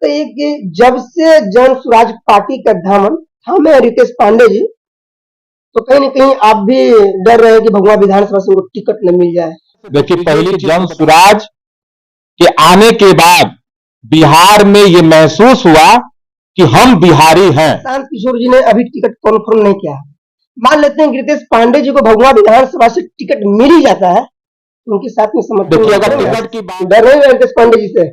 बताइए कि जब से जन स्वराज पार्टी का दामन थामे हैं रितेश पांडे जी, तो कहीं न कहीं आप भी डर रहे हैं कि भगवा विधानसभा से उनको टिकट न मिल जाए। देखिए, पहली जन स्वराज के आने के बाद बिहार में ये महसूस हुआ कि हम बिहारी हैं। शांत किशोर जी ने अभी टिकट कन्फर्म नहीं किया। मान लेते हैं कि रितेश पांडे जी को भगवा विधानसभा से टिकट मिल ही जाता है, तो उनके साथ में समर्थन देखिए, अगर करेंगे। टिकट की बात डर नहीं है रितेश पांडे जी से?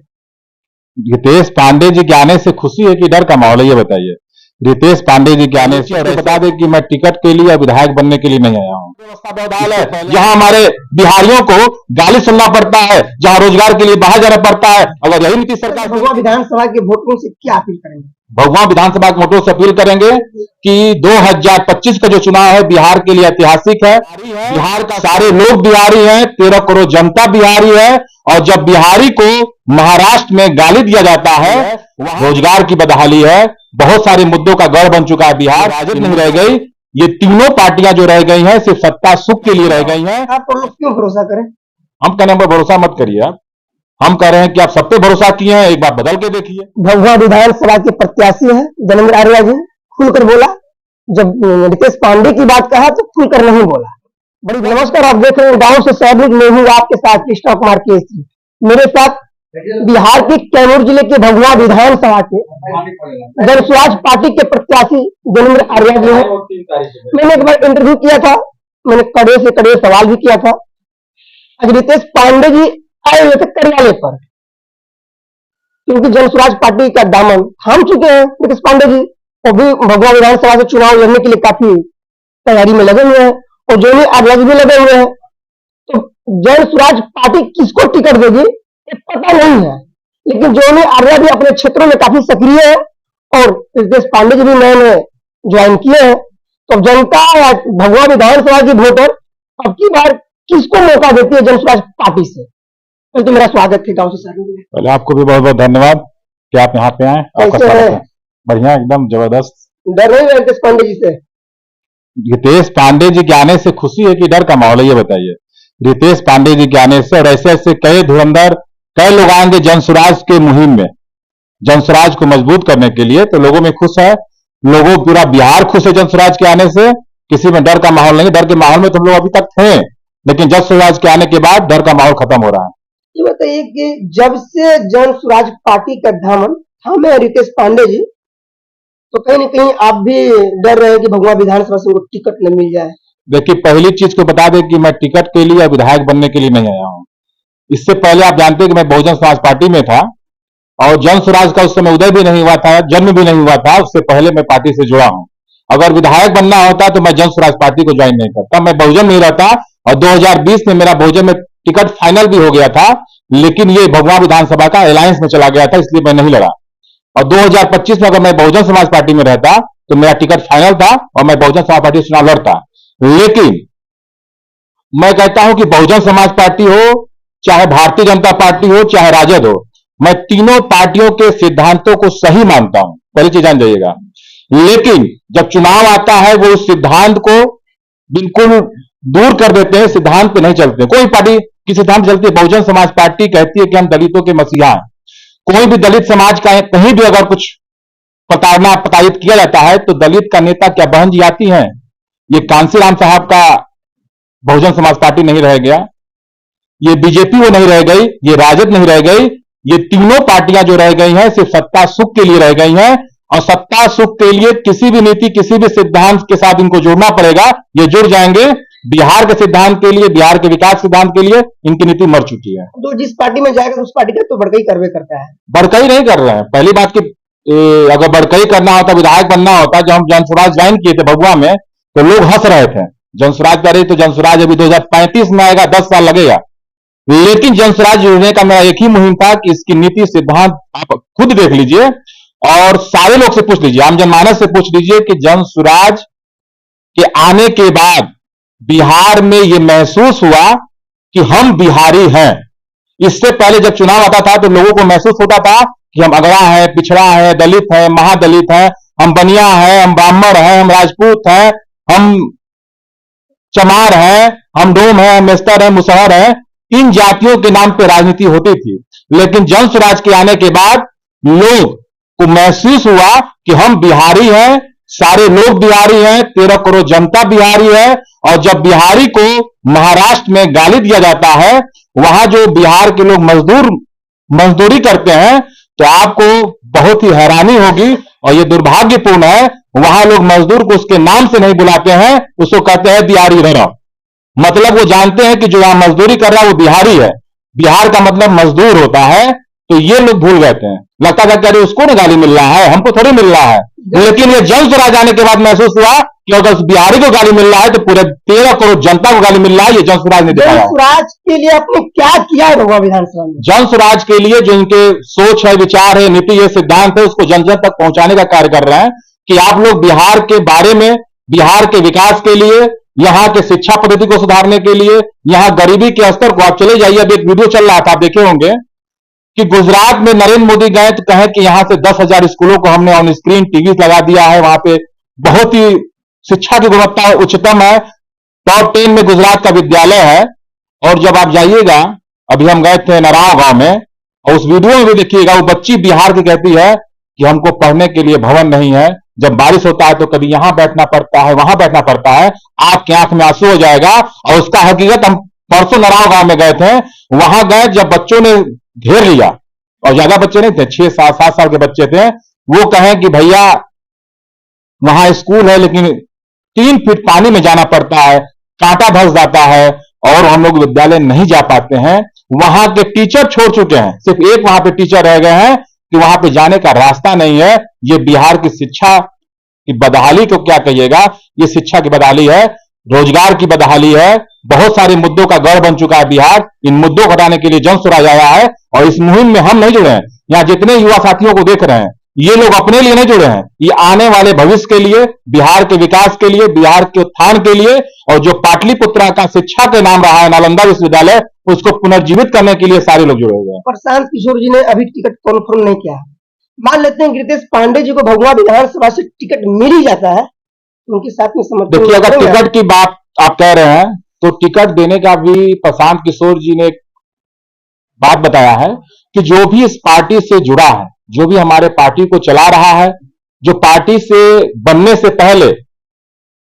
रितेश पांडे जी के आने से खुशी है कि डर का माहौल है, ये बताइए। रितेश पांडे जी के आने से और बता दें कि मैं टिकट के लिए या विधायक बनने के लिए नहीं आया हूँ। व्यवस्था बदहाल है, जहां हमारे बिहारियों को गाली सुनना पड़ता है, जहां रोजगार के लिए बाहर जाना पड़ता है। अगर यही नीतीश सरकार भगवा विधानसभा के वोटरों से क्या अपील करेंगे? भगवान विधानसभा के वोटरों से अपील करेंगे कि 2025 का जो चुनाव है बिहार के लिए ऐतिहासिक है। बिहार का सारे लोग बिहारी हैं, 13 करोड़ जनता बिहारी है, और जब बिहारी को महाराष्ट्र में गाली दिया जाता है, रोजगार की बदहाली है, बहुत सारे मुद्दों का गढ़ बन चुका है बिहार, राजद नहीं रह गई। ये तीनों पार्टियां जो रह गई हैं सिर्फ सत्ता सुख के लिए रह गई हैं। आप लोग क्यों भरोसा करें? हम कहने पर भरोसा मत करिए आप। हम कह रहे हैं कि आप सब पे भरोसा किए हैं, एक बार बदल के देखिए। भगवा विधानसभा के प्रत्याशी हैं जनेंद्र आर्या जी, खुलकर बोला। जब रितेश पांडे की बात कहा तो खुलकर नहीं बोला। बड़ी नमस्कार, आप देख रहे हैं गांव से शहर में हूँ आपके साथ कृष्णा कुमार केसरी। मेरे साथ बिहार के कैमूर जिले के भगवा विधानसभा के जन स्वराज पार्टी के प्रत्याशी जनेंद्र आर्या जी हैं। मैंने एक बार इंटरव्यू किया था, मैंने कड़े से कड़े सवाल भी किया था। आज रितेश पांडे जी आए हुए थे कार्यालय पर, क्योंकि जन स्वराज पार्टी का दामन थाम चुके हैं रितेश पांडे जी। वो भी भगवा विधानसभा से चुनाव लड़ने के लिए काफी तैयारी में लगे हुए हैं, और जो भी आर्या जी भी लगे हुए हैं। तो जन स्वराज पार्टी किसको टिकट देगी ये पता नहीं है, लेकिन जो भी आर्या भी अपने क्षेत्रों में काफी सक्रिय है, और रितेश पांडे जी भी नए नए ज्वाइन किए हैं। तो जनता या भगवा विधानसभा की वोटर अब की बार किसको मौका देती है जन स्वराज पार्टी से? तो मेरा स्वागत है गांव से शहर में। पहले आपको भी बहुत बहुत धन्यवाद कि आप यहाँ पे आए। आपका कैसे स्वागत हैं? है। बढ़िया, एकदम जबरदस्त। डर नहीं है रितेश पांडे जी से? रितेश पांडे जी के आने से खुशी है कि डर का माहौल है, ये बताइए। रितेश पांडे जी के आने से और ऐसे ऐसे कई धुरंधर कई लोग आएंगे जन स्वराज के मुहिम में, जन स्वराज को मजबूत करने के लिए। तो लोगों में खुश है, लोगों पूरा बिहार खुश है जन स्वराज के आने से। किसी में डर का माहौल नहीं। डर के माहौल में तुम लोग अभी तक थे, लेकिन जन स्वराज के आने के बाद डर का माहौल खत्म हो रहा है। ये बताइए कि जब से जन स्वराज पार्टी का दामन थामे हैं रितेश पांडे जी, तो कहीं न कहीं आप भी डर रहे हैं कि भगवा विधानसभा से उनको टिकट न मिल जाए। देखिए, पहली चीज को बता दें कि मैं टिकट के लिए या विधायक बनने के लिए नहीं आया हूं। इससे पहले आप जानते हैं कि मैं बहुजन समाज पार्टी में था, और जन स्वराज का उस समय उदय भी नहीं हुआ था, जन्म भी नहीं हुआ था। उससे पहले मैं पार्टी से जुड़ा हूं। अगर विधायक बनना होता तो मैं जन स्वराज पार्टी को ज्वाइन नहीं करता, मैं बहुजन में ही रहता। और 2020 में मेरा बहुजन में टिकट फाइनल भी हो गया था, लेकिन ये भगवा विधानसभा का अलायंस में चला गया था, इसलिए मैं नहीं लड़ा। और 2025 में अगर मैं बहुजन समाज पार्टी में रहता तो मेरा टिकट फाइनल था और मैं बहुजन समाज पार्टी से चुनाव लड़ता। लेकिन मैं कहता हूं कि बहुजन समाज पार्टी हो, चाहे भारतीय जनता पार्टी हो, चाहे राजद हो, मैं तीनों पार्टियों के सिद्धांतों को सही मानता हूं, पहली चीज जान जाइएगा। लेकिन जब चुनाव आता है वो उस सिद्धांत को बिल्कुल दूर कर देते हैं, सिद्धांत पे नहीं चलते। कोई पार्टी की सिद्धांत चलती है, बहुजन समाज पार्टी कहती है कि हम दलितों के मसीहा हैं। कोई भी दलित समाज का कहीं भी अगर कुछ प्रताड़ना प्रताड़ित किया जाता है तो दलित का नेता क्या बहन जी आती हैं? ये कांसीराम साहब का बहुजन समाज पार्टी नहीं रह गया, ये बीजेपी वो नहीं रह गई, ये राजद नहीं रह गई। ये तीनों पार्टियां जो रह गई हैं सिर्फ सत्ता सुख के लिए रह गई हैं, और सत्ता सुख के लिए किसी भी नीति किसी भी सिद्धांत के साथ इनको जुड़ना पड़ेगा। ये जुड़ जाएंगे बिहार के सिद्धांत के लिए, बिहार के विकास सिद्धांत के लिए। इनकी नीति मर चुकी है। तो जिस पार्टी में जाएगा उस पार्टी का तो बड़कई करवे करता है। बड़कई नहीं कर रहे हैं। पहली बात की अगर बड़कई करना होता, विधायक बनना होता, जब हम जन स्वराज ज्वाइन किए थे भगवा में, तो लोग हंस रहे थे। जन स्वराज कर रही तो जन स्वराज अभी 2035 में आएगा, 10 साल लगेगा। लेकिन जन स्वराज जुड़ने का मेरा एक ही मुहिम था कि इसकी नीति सिद्धांत आप खुद देख लीजिए और सारे लोग से पूछ लीजिए, आम जनमानस से पूछ लीजिए कि जन स्वराज के आने के बाद बिहार में यह महसूस हुआ कि हम बिहारी हैं। इससे पहले जब चुनाव आता था तो लोगों को महसूस होता था कि हम अगड़ा है, पिछड़ा है, दलित है, महादलित है, हम बनिया है, हम ब्राह्मण है, हम राजपूत है, हम चमार है, हम डोम है, हम मेस्तर है, मुसहर है। इन जातियों के नाम पे राजनीति होती थी। लेकिन जन स्वराज के आने के बाद लोग को महसूस हुआ कि हम बिहारी हैं, सारे लोग बिहारी हैं, 13 करोड़ जनता बिहारी है। और जब बिहारी को महाराष्ट्र में गाली दिया जाता है, वहां जो बिहार के लोग मजदूरी करते हैं, तो आपको बहुत ही हैरानी होगी और ये दुर्भाग्यपूर्ण है, वहां लोग मजदूर को उसके नाम से नहीं बुलाते हैं, उसको कहते हैं बिहारी रह। मतलब वो जानते हैं कि जो यहां मजदूरी कर रहा है वो बिहारी है, बिहार का मतलब मजदूर होता है। तो ये लोग भूल गए थे, लगता था कि अरे उसको ना गाली मिल रहा है, हमको थोड़ी मिल रहा है। लेकिन ये जन स्वराज आने के बाद महसूस हुआ कि अगर उस बिहारी को गाली मिल रहा है तो पूरे 13 करोड़ जनता को गाली मिल रहा है। ये जन स्वराज ने दिखाया। जन स्वराज के लिए आपने क्या किया है भगवा विधानसभा में? जन स्वराज के लिए जो इनके सोच है, विचार है, नीति है, सिद्धांत है, उसको जन जन तक पहुंचाने का कार्य कर रहे हैं कि आप लोग बिहार के बारे में, बिहार के विकास के लिए, यहां के शिक्षा पद्धति को सुधारने के लिए, यहां गरीबी के स्तर को, आप चले जाइए, अब एक वीडियो चल रहा था, आप देखे होंगे कि गुजरात में नरेंद्र मोदी गए तो कहे कि यहां से 10,000 स्कूलों को हमने ऑन स्क्रीन टीवी लगा दिया है, वहां पे बहुत ही शिक्षा की गुणवत्ता उच्चतम है, टॉप 10 में गुजरात का विद्यालय है। और जब आप जाइएगा, अभी हम गए थे नराव गांव में, और उस वीडियो में भी देखिएगा, वो बच्ची बिहार की कहती है कि हमको पढ़ने के लिए भवन नहीं है, जब बारिश होता है तो कभी यहां बैठना पड़ता है, वहां बैठना पड़ता है, आपकी आंख में आंसू हो जाएगा। और उसका हकीकत, हम परसों नराव गांव में गए थे, वहां गए, जब बच्चों ने घेर लिया, और ज्यादा बच्चे नहीं थे, 6-7 साल के बच्चे थे, वो कहें कि भैया वहां स्कूल है लेकिन 3 फीट पानी में जाना पड़ता है, कांटा धंस जाता है और हम लोग विद्यालय नहीं जा पाते हैं। वहां के टीचर छोड़ चुके हैं, सिर्फ एक वहां पे टीचर रह गए हैं कि वहां पे जाने का रास्ता नहीं है। ये बिहार की शिक्षा की बदहाली को क्या कहिएगा, ये शिक्षा की बदहाली है, रोजगार की बदहाली है, बहुत सारे मुद्दों का गढ़ बन चुका है बिहार। इन मुद्दों को हटाने के लिए जन स्वराज आया है, और इस मुहिम में हम नहीं जुड़े हैं। यहां जितने युवा साथियों को देख रहे हैं, ये लोग अपने लिए नहीं जुड़े हैं, ये आने वाले भविष्य के लिए, बिहार के विकास के लिए, बिहार के उत्थान के लिए, और जो पाटलिपुत्रा का शिक्षा के नाम रहा है नालंदा विश्वविद्यालय, उसको पुनर्जीवित करने के लिए सारे लोग जुड़े हुए हैं। प्रशांत किशोर जी ने अभी टिकट कन्फर्म नहीं किया है। मान लेते हैं कि रितेश पांडे जी को भगवा विधानसभा से टिकट मिल ही जाता है, तो उनके साथ में समर्थन। देखिए, अगर टिकट की बात आप कह रहे हैं तो टिकट देने का भी प्रशांत किशोर जी ने एक बात बताया है कि जो भी इस पार्टी से जुड़ा है, जो भी हमारे पार्टी को चला रहा है, जो पार्टी से बनने से पहले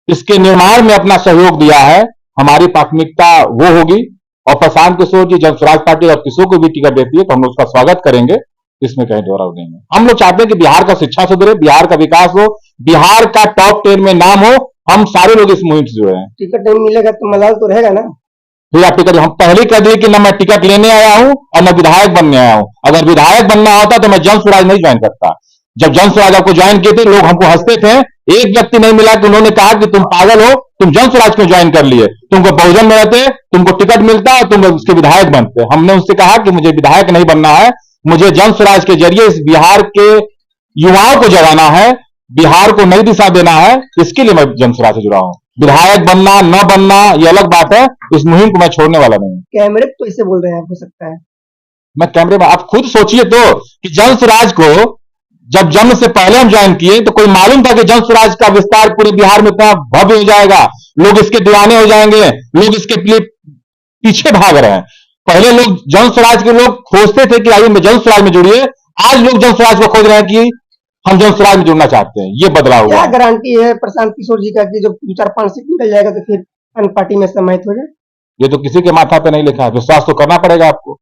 इसके निर्माण में अपना सहयोग दिया है, हमारी प्राथमिकता वो होगी। और प्रशांत किशोर जी जब स्वराज पार्टी और किसी को भी टिकट देती है तो हम लोग उसका स्वागत करेंगे, इसमें कहीं दोहराव नहीं है। हम लोग चाहते हैं कि बिहार का शिक्षा सुधरे, बिहार का विकास हो, बिहार का टॉप 10 में नाम हो, हम सारे लोग इस मुहिम से जुड़े हैं। टिकट नहीं मिलेगा तो मलाल तो रहेगा ना। फिर आप टिकट, हम पहले कह दिए कि ना मैं टिकट लेने आया हूं और न विधायक बनने आया हूं। अगर विधायक बनना होता तो मैं जन स्वराज नहीं ज्वाइन करता। जब जन स्वराज आपको ज्वाइन किए थे, लोग हमको हंसते थे, एक व्यक्ति नहीं मिला कि उन्होंने कहा कि तुम पागल हो, तुम जन स्वराज क्यों ज्वाइन कर लिए, तुमको बहुजन में रहते, तुमको टिकट मिलता और तुम उसके विधायक बनते। हमने उससे कहा कि मुझे विधायक नहीं बनना है, मुझे जन स्वराज के जरिए इस बिहार के युवाओं को जगाना है, बिहार को नई दिशा देना है, इसके लिए मैं जन स्वराज से जुड़ा हूं। विधायक बनना न बनना ये अलग बात है, इस मुहिम को मैं छोड़ने वाला नहीं। कैमरे तो ऐसे बोल रहे हैं, हो सकता है मैं कैमरे में, आप खुद सोचिए तो कि जन स्वराज को जब जन्म से पहले हम ज्वाइन किए तो कोई मालूम था कि जन स्वराज का विस्तार पूरे बिहार में इतना भव्य हो जाएगा, लोग इसके दीवाने हो जाएंगे, लोग इसके लिए पीछे भाग रहे हैं। पहले लोग जन स्वराज के लोग खोजते थे कि आइए जन स्वराज में जुड़िए, आज लोग जन स्वराज को खोज रहे हैं कि हम जन स्वराज में जुड़ना चाहते हैं। ये बदलाव हुआ। क्या गारंटी है प्रशांत किशोर जी का कि जब 4-5 सीट निकल जाएगा तो फिर अन्य पार्टी में सम्मिलित हो जाए? ये तो किसी के माथा पे नहीं लिखा है, विश्वास तो करना पड़ेगा आपको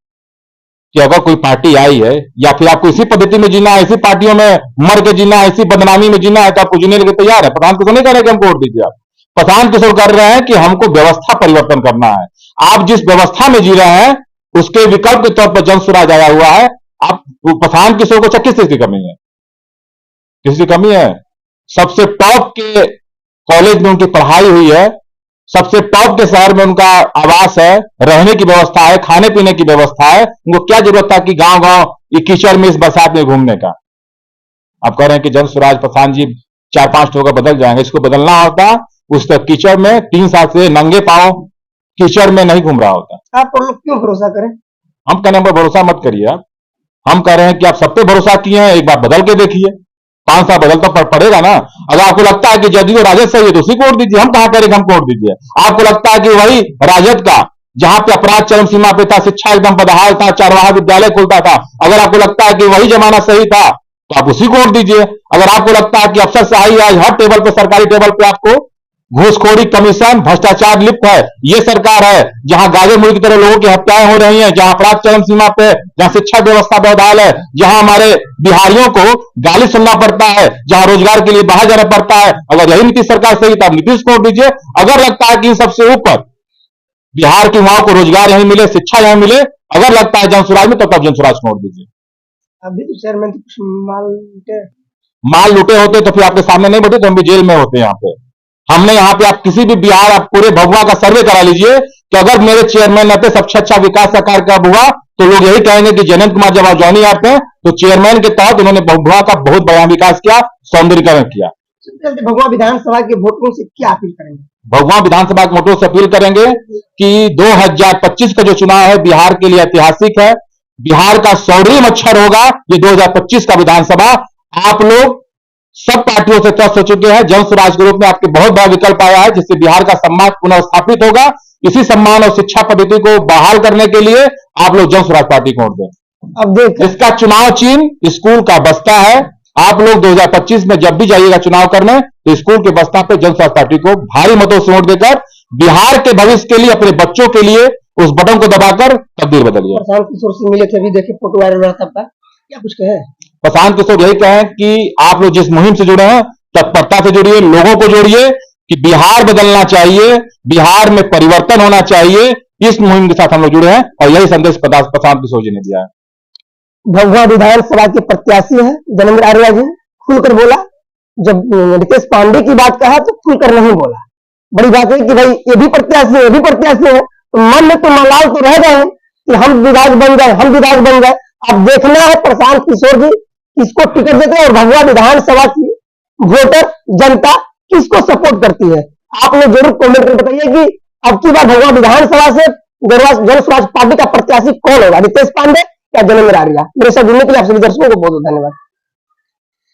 कि अगर कोई पार्टी आई है या फिर आपको इसी पद्धति में जीना है, इसी पार्टियों में मर के जीना है, इसी बदनामी में जीना है, तो आपको जीने के लिए तैयार है। प्रशांत किशोर नहीं कह रहे कि हमको वोट दीजिए, आप प्रशांत किशोर कर रहे हैं कि हमको व्यवस्था परिवर्तन करना है। आप जिस व्यवस्था में जी रहे हैं उसके विकल्प के तौर पर जन स्वराज आया हुआ है। आप प्रशांत किशोर को किस चीज की कमी है? किसी की कमी है? सबसे टॉप के कॉलेज में उनकी पढ़ाई हुई है, सबसे टॉप के शहर में उनका आवास है, रहने की व्यवस्था है, खाने पीने की व्यवस्था है। उनको क्या जरूरत था कि गांव गांव ये कीचड़ में इस बरसात में घूमने का? आप कह रहे हैं कि जन स्वराज प्रशांत जी 4-5 लोग बदल जाएंगे। इसको बदलना होता उस तक कीचड़ में 3 साल से नंगे पांव कीचड़ में नहीं घूम रहा होता। आप लोग क्यों भरोसा करें? हम कहने पर भरोसा मत करिए आप। हम कह रहे हैं कि आप सब पे भरोसा किए हैं, एक बार बदल के देखिए। 5 साल बदल तो पड़ेगा ना। अगर आपको लगता है कि जदयू राजद सही है तो उसी को वोट दीजिए। हम कहां कह रहे कि हमको वोट दीजिए। आपको लगता है कि वही राजद का जहां पे अपराध चरम सीमा पे था, शिक्षा एकदम बदहाल था, चरवाहा विद्यालय खुलता था, अगर आपको लगता है कि वही जमाना सही था तो आप उसी को वोट दीजिए। अगर आपको लगता है कि अफसरशाही आज हर टेबल पे, सरकारी टेबल पे आपको घूसखोरी, कमीशन, भ्रष्टाचार लिप्त है, ये सरकार है जहां गाजर मुर्गी की तरह लोगों की हत्याएं हो रही हैं, जहां अपराध चरम सीमा पे, जहां शिक्षा व्यवस्था बेहाल है, जहां हमारे बिहारियों को गाली सुनना पड़ता है, जहां रोजगार के लिए बाहर जाना पड़ता है, अगर यही नीतीश सरकार सही तो आप नीतीश को वोट दीजिए। अगर लगता है कि इन सबसे ऊपर बिहार के युवाओं को रोजगार यहीं मिले, शिक्षा यहीं मिले, अगर लगता है जनसुराज में, तो तब जनसुराज को वोट दीजिए। अभी तो चेयरमैन तो कुछ माल लूटे होते तो फिर आपके सामने नहीं बैठे, तो हम भी जेल में होते। यहाँ पे हमने, यहाँ पे आप किसी भी बिहार, आप पूरे भभुआ का सर्वे करा लीजिए कि अगर मेरे चेयरमैन रहते, सबसे अच्छा विकास का कार्य कब हुआ, तो लोग यही कहेंगे कि जयंत कुमार जब आजवानी आते हैं तो चेयरमैन के तहत उन्होंने भभुआ का बहुत बड़ा विकास किया, सौंदर्यीकरण किया। भगवा विधानसभा के वोटरों से क्या अपील करेंगे? भगवान विधानसभा के वोटरों से अपील करेंगे कि 2025 का जो चुनाव है बिहार के लिए ऐतिहासिक है। बिहार का स्वर्णिम अक्षर होगा ये 2025 का विधानसभा। आप लोग सब पार्टियों से त्रस्त हो चुके हैं, जन स्वराज के रूप में आपके बहुत बड़ा विकल्प आया है, जिससे बिहार का सम्मान पुनः स्थापित होगा। इसी सम्मान और शिक्षा पद्धति को बहाल करने के लिए आप लोग जन स्वराज पार्टी को वोट दें। अब देख, इसका चुनाव चिन्ह स्कूल का बस्ता है। आप लोग 2025 में जब भी जाइएगा चुनाव करने, तो स्कूल के बस्ता पे जन स्वराज पार्टी को भारी मतों से वोट देकर बिहार के भविष्य के लिए, अपने बच्चों के लिए उस बटन को दबाकर तब्दील बदलिए। प्रशांत किशोर से मिले थे, अभी देखे फोटो वायरल रहा था, क्या कुछ कहे? प्रशांत किशोर यही कहें कि आप लोग जिस मुहिम से जुड़े हैं तत्परता से जुड़िए, लोगों को जोड़िए कि बिहार बदलना चाहिए, बिहार में परिवर्तन होना चाहिए। इस मुहिम के साथ हम लोग जुड़े हैं और यही संदेश प्रशांत किशोर जी ने दिया है। भभुआ विधानसभा के प्रत्याशी हैं जनेंद्र आर्या जी, खुलकर बोला। जब रितेश पांडे की बात कहा तो खुलकर नहीं बोला। बड़ी बात है कि भाई ये भी प्रत्याशी है, ये भी प्रत्याशी है, तो मन में तो मलाल तो रह गए कि हम विधायक बन गए, हम विधायक बन गए। अब देखना है प्रशांत किशोर जी किसको टिकट देते हैं और भभुआ विधानसभा की वोटर जनता किसको सपोर्ट करती है। आप लोग जरूर कमेंट में बताइए कि अब की बार भभुआ विधानसभा से जन स्वराज पार्टी का प्रत्याशी कौन होगा, रितेश पांडे या जनेंद्र आर्या। मेरे साथ जुड़ने के लिए आप सभी दर्शकों को बहुत बहुत धन्यवाद।